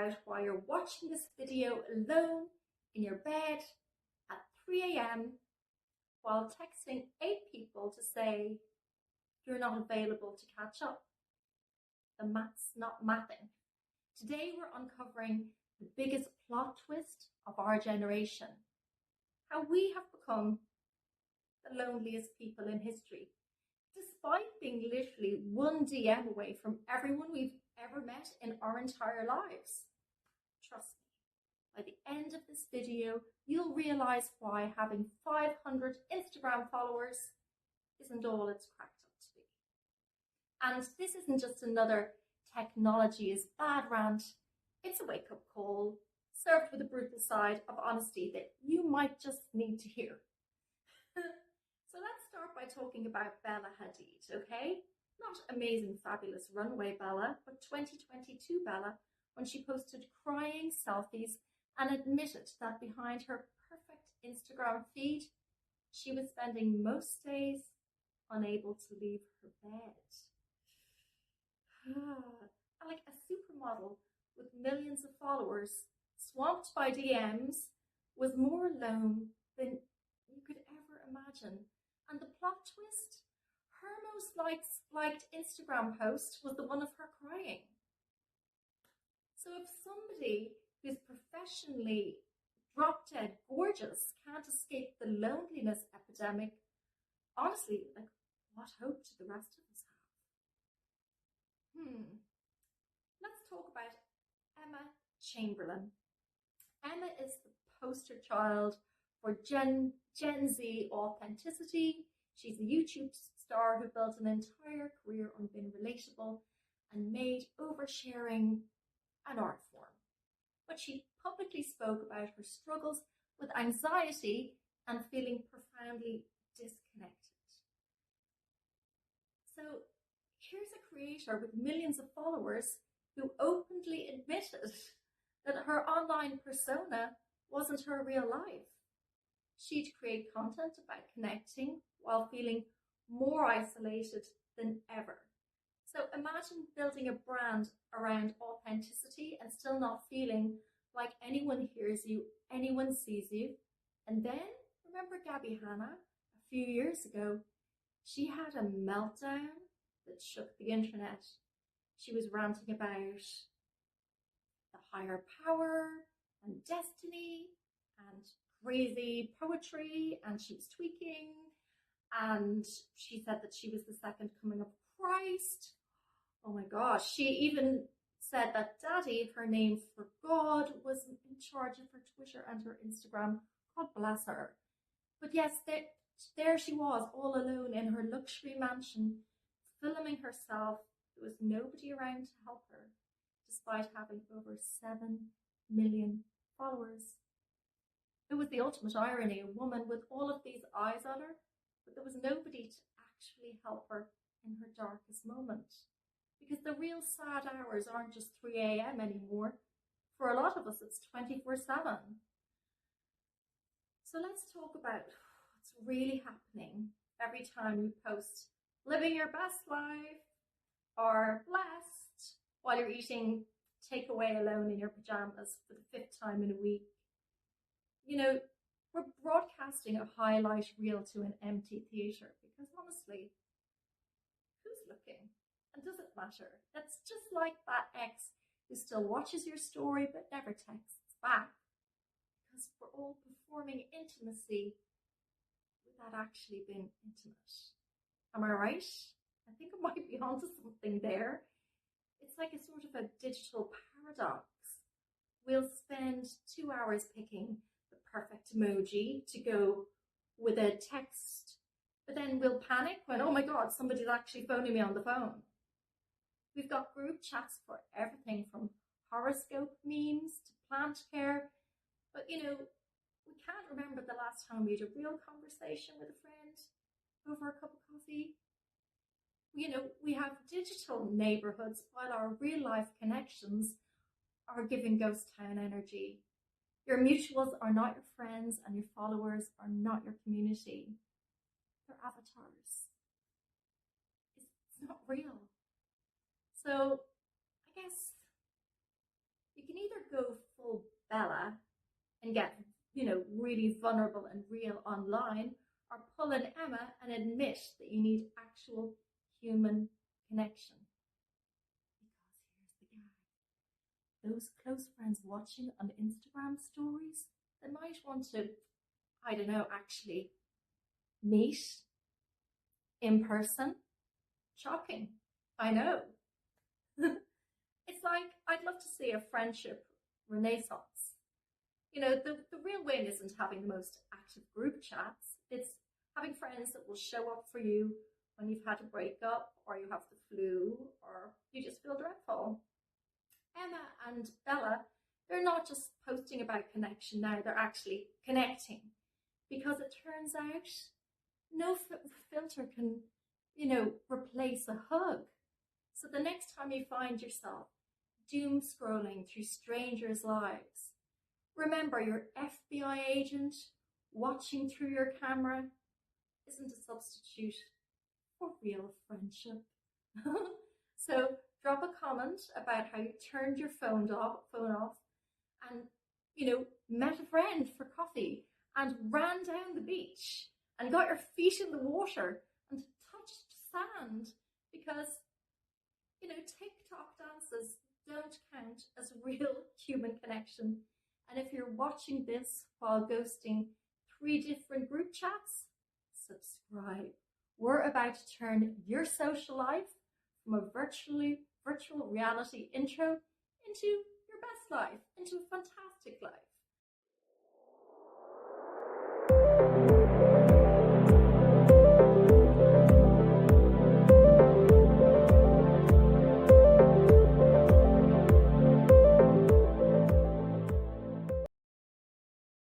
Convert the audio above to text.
about why you're watching this video alone in your bed at 3 a.m. while texting 8 people to say you're not available to catch up. The math's not mathing. Today we're uncovering the biggest plot twist of our generation. How we have become the loneliest people in history, despite being literally one DM away from everyone we've ever met in our entire lives. Trust me, by the end of this video, you'll realize why having 500 Instagram followers isn't all it's cracked up to be. And this isn't just another technology is bad rant, it's a wake-up call, served with a brutal side of honesty that you might just need to hear. So let's start by talking about Bella Hadid, okay? Not amazing, fabulous runway Bella, but 2022 Bella, when she posted crying selfies and admitted that behind her perfect Instagram feed, she was spending most days unable to leave her bed. Like a supermodel with millions of followers, swamped by DMs, was more alone than you could ever imagine. And the plot twist? Her most liked Instagram post was the one of her crying. So if somebody who's professionally drop-dead gorgeous can't escape the loneliness epidemic, honestly, like, what hope do the rest of us have? Let's talk about Emma Chamberlain. Emma is the poster child for Gen Z authenticity. She's a YouTube star who built an entire career on being relatable and made oversharing an art form. But she publicly spoke about her struggles with anxiety and feeling profoundly disconnected. So here's a creator with millions of followers who openly admitted that her online persona wasn't her real life. She'd create content about connecting while feeling more isolated than ever. So imagine building a brand around authenticity and still not feeling like anyone hears you, anyone sees you. And then, remember Gabby Hanna a few years ago? She had a meltdown that shook the internet. She was ranting about the higher power and destiny and crazy poetry, and she was tweaking, and she said that she was the second coming of Christ. Oh my gosh, she even said that Daddy, her name for God, was in charge of her Twitter and her Instagram. God bless her. But yes, there she was, all alone in her luxury mansion, filming herself. There was nobody around to help her, despite having over 7 million followers. It was the ultimate irony, a woman with all of these eyes on her, but there was nobody to actually help her in her darkest moment. Because the real sad hours aren't just 3 a.m. anymore. For a lot of us, it's 24/7. So let's talk about what's really happening every time you post living your best life or blessed while you're eating takeaway alone in your pajamas for the 5th time in a week. You know, we're broadcasting a highlight reel to an empty theatre because honestly, who's looking? And does it matter? That's just like that ex who still watches your story but never texts back, because we're all performing intimacy without actually being intimate. Am I right? I think I might be onto something there. It's like a sort of a digital paradox. We'll spend 2 hours picking the perfect emoji to go with a text, but then we'll panic when, oh my God, somebody's actually phoning me on the phone. We've got group chats for everything from horoscope memes to plant care, but you know, we can't remember the last time we had a real conversation with a friend over a cup of coffee. You know, we have digital neighborhoods while our real life connections are giving ghost town energy. Your mutuals are not your friends and your followers are not your community. They're avatars. It's not real. So I guess you can either Bella and get, really vulnerable and real online, or pull an Emma and admit that you need actual human connection. Because here's the gag. Those close friends watching on Instagram stories, they might want to, I don't know, actually meet in person. Shocking, I know. It's like, I'd love to see a friendship renaissance. The real win isn't having the most active group chats. It's having friends that will show up for you when you've had a breakup, or you have the flu, or you just feel dreadful. Emma and Bella, they're not just posting about connection now, they're actually connecting. Because it turns out no filter can, replace a hug. So the next time you find yourself doom scrolling through strangers' lives, remember your FBI agent watching through your camera isn't a substitute for real friendship. So drop a comment about how you turned your phone off and, met a friend for coffee and ran down the beach and got your feet in the water and touched sand, because, TikTok dances don't count as real human connection. And if you're watching this while ghosting 3 different group chats, subscribe. We're about to turn your social life from a virtual reality intro into your best life, into a fantastic life.